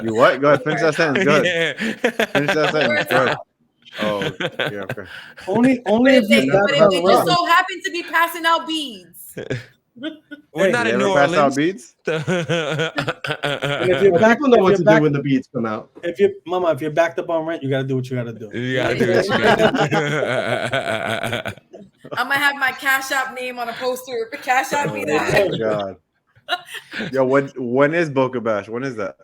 You what? Go ahead. Finish that sentence. Go ahead. Finish that Wear a sentence. Go ahead. top. Oh, yeah. Okay. Only But if if they, you got but got if they the just rock. so happen to be passing out beads, We're not You in ever New pass out Orleans. beads? if Well, you're back, people know if what you're to back, do when the beats come out. if you're backed up on rent, you gotta do what you gotta do. You gotta do what you gotta do. I'm gonna have my Cash App name on a poster. Cash App me Oh that. my God. Yo, when is Boca Bash? When is that?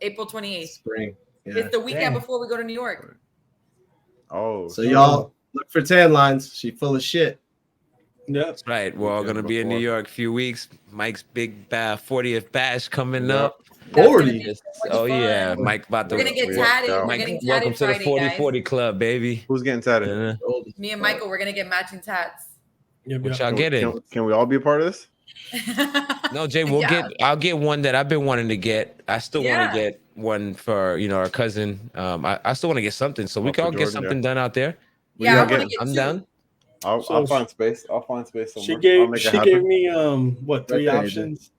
April 28th. Spring. Yeah. It's the weekend Damn. before we go to New York. Oh, So y'all look for tan lines. She full of shit. Yeah. That's right. We're all Weekend gonna be in New before. York a few weeks. Mike's big 40th bash coming Yeah. up. That's gonna 40. be Yes. much Oh fun. yeah, Mike about to. We're gonna get Yeah. tatted. We're Mike, getting welcome tatted to the Friday, 40 Club, baby. who's getting tatted? Yeah. Me and Michael, we're gonna get matching tats. Yep, What yep. y'all getting? Can we all be a part of this? No, Jay, Yeah. I'll get one that I've been wanting to get. I still want Yeah. to get one for our cousin. I still want to get something, so we Oh, can for all get Jordan, something yeah. done out there. Yeah, I y'all want to getting? get I'm two. down. I'll So find space. I'll find space somewhere. She I'll gave make it she happen. gave me three there, options.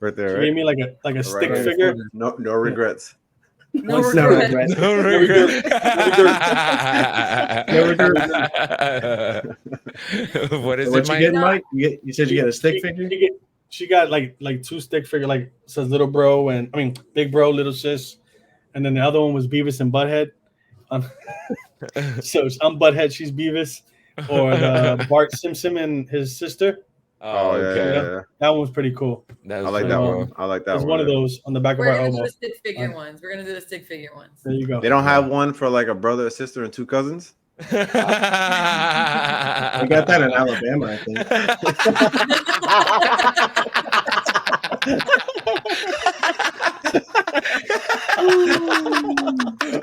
right there. She Right? gave me like a stick Right. figure. No regrets. No One No regret. regret. No regret. What is So what it, you Mike? getting, Mike? You said you get a stick figure? She got like two stick figure, like says little bro and big bro, little sis, and then the other one was Beavis and Butthead. So I'm Butthead, she's Beavis, or the Bart Simpson and his sister. Oh, yeah, okay. yeah. That one's pretty cool. That I was like pretty that cool. one. I like that There's one. one of those on the back We're of our gonna do elbow. the stick figure ones. We're gonna do the stick figure ones. There you go. They don't have one for like a brother, a sister, and two cousins. We got that in Alabama, I think.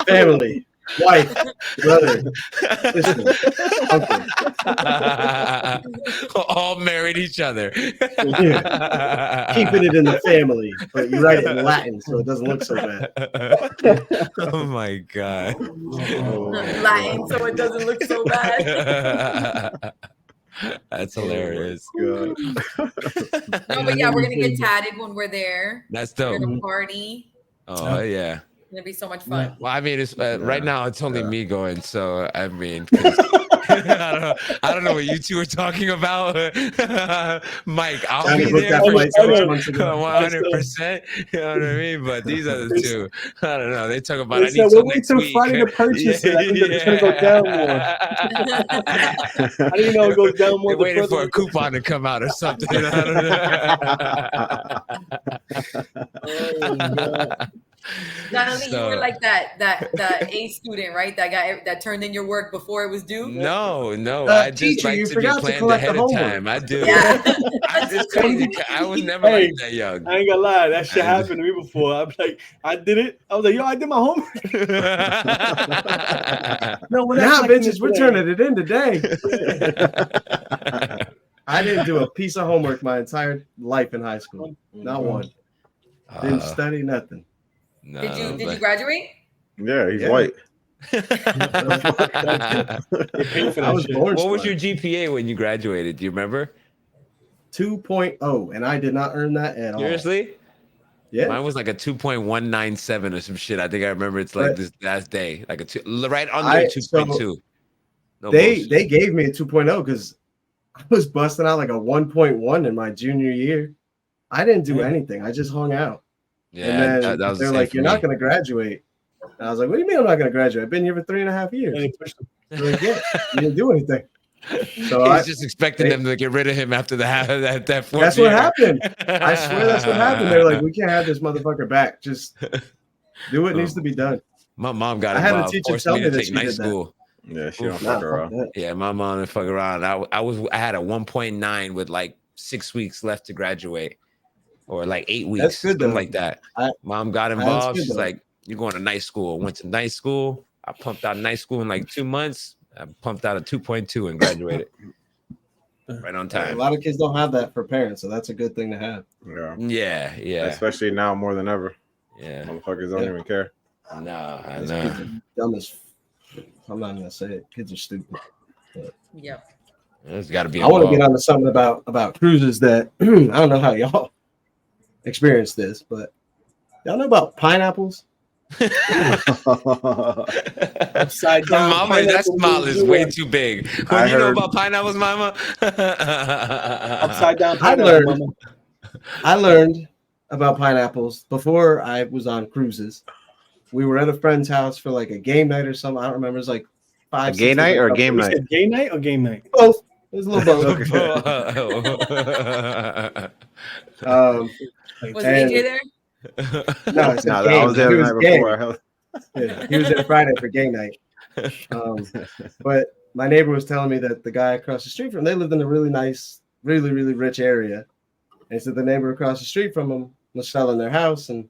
Family. wife, brother, sister, uncle. All married each other. Yeah. Keeping it in the family, but you write it in Latin so it doesn't look so bad. Oh my god. Latin, so it doesn't look so bad. That's hilarious. God. No, but yeah, we're gonna get tatted when we're there. That's We're dope. gonna party. Oh yeah. It's gonna be so much fun. Well, I mean, it's right now it's only Yeah. me going, so I mean, 'cause I don't know what you two are talking about, Mike. I'll Trying be to book there that for flight sure. 6 months ago. 100%. You know what I mean? But these other two, I don't know. They talk about They I said, need we'll some wait next till week. Friday to purchase it. I think it's gonna go down more. I didn't know it goes down more. They're the waiting further for a we go. coupon to come out or something. I Oh, God. Natalie, you were So- like that A student, right? That guy that turned in your work before it was due. No, I just Teacher, like you to be forgot to planned collect the ahead of homework. time. I do. Yeah. It's crazy. I was never Hey, like that young. I ain't gonna lie, that shit I- happened to me before. I'm like, I did it. I was like, yo, I did my homework. No, well, Now, that's like bitches, we're today. turning it in today. I didn't do a piece of homework my entire life in high school. Not one. Didn't study nothing. No, Did you but- graduate? Yeah, he's Yeah. white. They paid for I that was shit. born What was smart. your GPA when you graduated? Do you remember? 2.0, and I did not earn that at all. Seriously? Yeah. Mine was like a 2.197 or some shit. I think I remember it's like But- this last day, like a two, right under I- 2.2. No they bullshit. they gave me a 2.0 because I was busting out like a 1.1 in my junior year. I didn't do Yeah. anything. I just hung out. yeah, And then that was the they're same like, for "You're me. not going to graduate." And I was like, "What do you mean I'm not going to graduate? I've been here for 3.5 years." And they pushed them. They're like, "Yeah, you didn't do anything." So He's just expecting them to get rid of him after that fourth that's year. what happened. I swear that's what happened. They're like, "We can't have this motherfucker back. Just do what needs to be done." My mom got I had a involved, teacher forced tell me me to that take she night did that. school. Yeah, she don't Oof. Nah, fuck fuck around. that. Yeah, my mom didn't fuck around. I had a 1.9 with like 6 weeks left to graduate, or like 8 weeks, That's good, something though. like that. Mom got That's involved. good, She's though. like, "You're going to night school." Went to night school. I pumped out night school in like 2 months. I pumped out a 2.2 and graduated right on A time. lot of kids don't have that for parents, so that's a good thing to have. Yeah. Yeah. Especially now more than ever. Yeah. Motherfuckers don't Yeah. even care. No, I These know. kids are dumb as. I'm not gonna say it. Kids are stupid. Yep. There's got to be. I want to get involved. onto something about cruises that I don't know how y'all experience this, but y'all know about pineapples? Upside down. Mama, that pineapple smile is juice. way too big. What I do you know heard- about pineapples, Mama? Upside down. I pineapple, learned- mama. I learned about pineapples before I was on cruises. We were at a friend's house for like a game night or something. I don't remember. It was like A 5 gay 6 night or different game You night? said gay night or game night? couples. Both. It was a little both. Oh. Was And- AJ there? No, it's No, a game. I was there He the was night gay. before. Yeah, he was there Friday for game night. But my neighbor was telling me that the guy across the street from they lived in a really nice, really, really rich area. And so the neighbor across the street from him was selling their house, and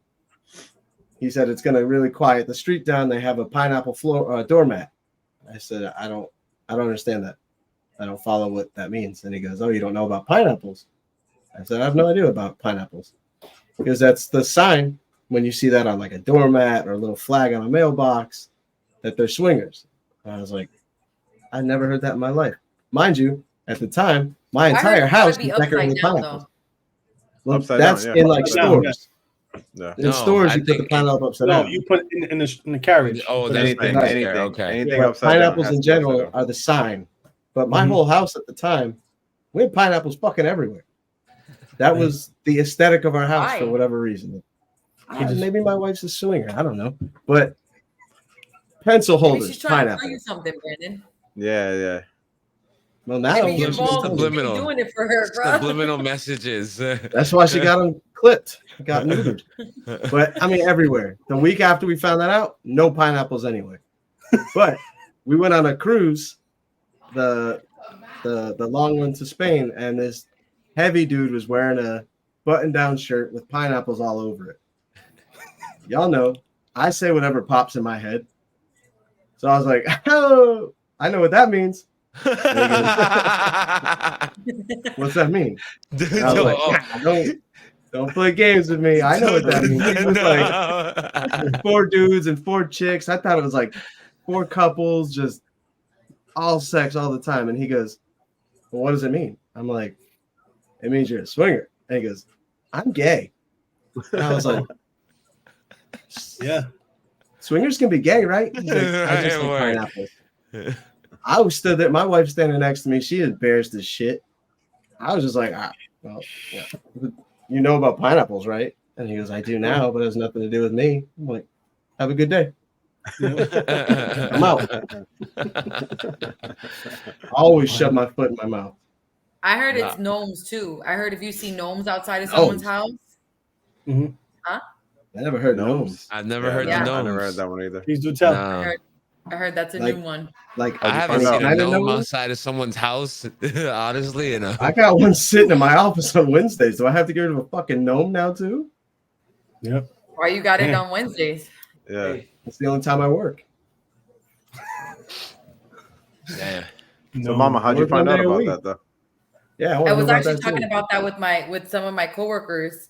he said it's going to really quiet the street down. They have a pineapple floor doormat. I said, I don't understand that. I don't follow what that means. And he goes, "Oh, you don't know about pineapples?" I said, "I have no idea about pineapples." Because that's the sign when you see that on like a doormat or a little flag on a mailbox that they're swingers. And I was like, I never heard that in my life. Mind you, at the time, my I heard entire it house gotta be was decorated with upside down, pineapples. though. Well, Upside that's down, yeah. in like Upside down, stores. Yeah. In No, stores, I you put the think- pineapple upside No, down. you put it in the carriage. Oh, Put that's it- Anything, Right. anything, Okay. anything But upside down pineapples has in to be upside general down. are the sign. But my Mhm. whole house at the time, we had pineapples fucking everywhere. That was the aesthetic of our house for Why? whatever reason. just- Maybe my wife's a swinger. I don't know. But pencil Maybe holders, she's trying to tell pineapple. you something, Brandon. Yeah. Well, now Maybe you're Just involved. subliminal. Maybe you're doing it for her, bro. Subliminal messages. that's why she got them clipped, got neutered. But I mean, everywhere. The week after we found that out, no pineapples anywhere. But we went on a cruise, the long one to Spain, and this heavy dude was wearing a button-down shirt with pineapples all over it. Y'all know, I say whatever pops in my head. So I was like, oh, I know what that means. What's that mean? Dude, And I was like, "Nah, don't play games with me. I know what that means." He was like 4 dudes and 4 chicks. I thought it was like 4 couples, just all sex all the time. And he goes, well, what does it mean? I'm like, it means you're a swinger. And he goes, I'm gay. And I was like, Yeah. swingers can be gay, right? He's like, I just like pineapples. I was stood there. My wife's standing next to me. She embarrassed as shit. I was just like, well, yeah. You know about pineapples, right? And he goes, I do now, but it has nothing to do with me. I'm like, have a good day. I'm out. I always shove my foot in my mouth. I heard it's gnomes too. I heard if you see gnomes outside of someone's house. Mhm. Huh? I never heard gnomes. I've never heard Yeah. the I gnomes. never heard that one either. Please do tell. No. I heard that's a Like- new one. Like I haven't find seen out? a gnome gnome? outside of someone's house, honestly. You know. I got one sitting in my office on Wednesdays. Do I have to get rid of a fucking gnome now too? Yep. Why you got it Yeah. on Wednesdays? Yeah. It's the only time I work. Yeah. So, Mama, how'd you Work find one out day a about week. that though? Yeah, I was about actually that talking too. about that with some of my coworkers,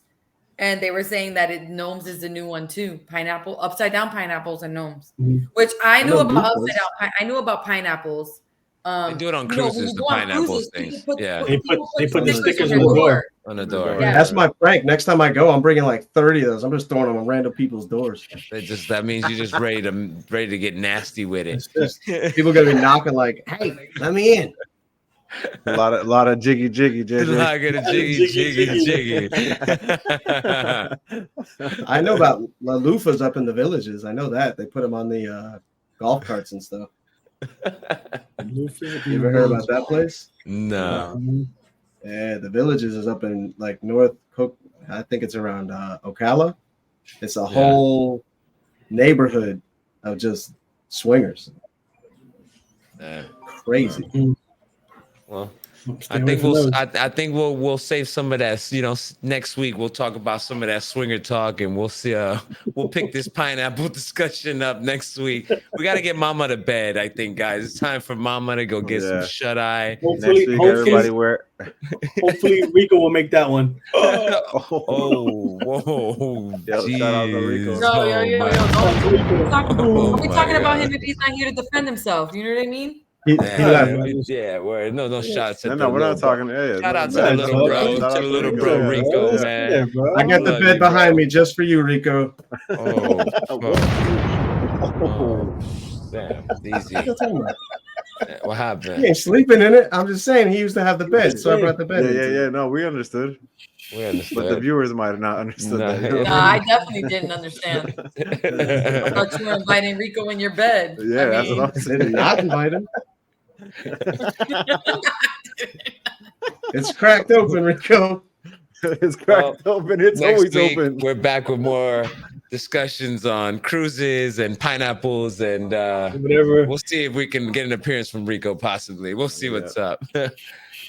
and they were saying that gnomes is the new one too. Pineapple, upside down pineapples and gnomes, Mhm. which I knew know about Blueface. upside down. I knew about pineapples. They do it on you know, when cruises, you the go on pineapples cruises, things. people Yeah. They people put the stickers on on the door. On the door. Yeah. That's my prank. Next time I go, I'm bringing like 30 of those. I'm just throwing them on random people's doors. That means you're just ready to get nasty with it. People gonna be knocking like, "Hey, let me in." A lot of jiggy, JJ. Like a jiggy. I know about La Loofahs up in the villages. I know that they put them on the golf carts and stuff. You ever heard about that place? No. Yeah, the villages is up in like North Cook. I think it's around Ocala. It's a whole neighborhood of just swingers. Crazy. Well, Stay I away think from those. I think we'll save some of that. You know, next week we'll talk about some of that swinger talk, and we'll see. We'll pick this pineapple discussion up next week. We got to get Mama to bed. I think, guys, it's time for Mama to go get some Yeah. shut eye. Hopefully, Next week, everybody wear. hopefully Rico will make that one. Oh, whoa, Yo, shout out to Rico. jeez. Yo, Oh, my- Are we my talking about God. him if he's not here to defend himself? You know what I mean? Yeah, word. No shots at No, the we're not little talking. Yeah, Shout out to no, the no, little bro, shout out to the little Rico, bro yeah. Rico, Yeah. man. Yeah, bro. I got the Love bed you, bro. behind me just for you, Rico. Oh, damn, easy. What He happened? ain't sleeping in it. I'm just saying he used to have the bed, so I brought the bed. Yeah. No, we understood, We but the understood. viewers might have not understood Nah, that. yeah. No, I definitely didn't understand. I thought you were inviting Rico in your bed. Yeah, that's what I'm I saying. did not invite him. It's cracked open, Rico. It's cracked open. It's Next always week, open. we're back with more discussions on cruises and pineapples, and Whatever. we'll see if we can get an appearance from Rico. Possibly, we'll see what's up.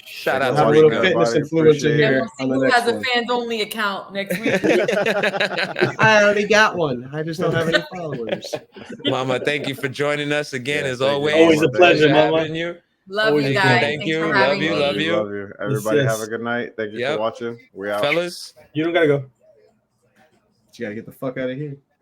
Shout We'll out Have to a little Rico. fitness Everybody influencer appreciate Then here we'll see on the who next has a one. fans only account next week. I already got one. I just don't have any followers. Mama, thank you for joining us again. Yeah, as thank you, always, Always a pleasure, Mama. having you. Love Always you a guys. pleasure. Thank Thanks you. for Love having you. me. Love you. Love you. Everybody Yes. have a good night. Thank you Yep. for watching. We out. Fellas. You don't gotta go. You gotta get the fuck out of here.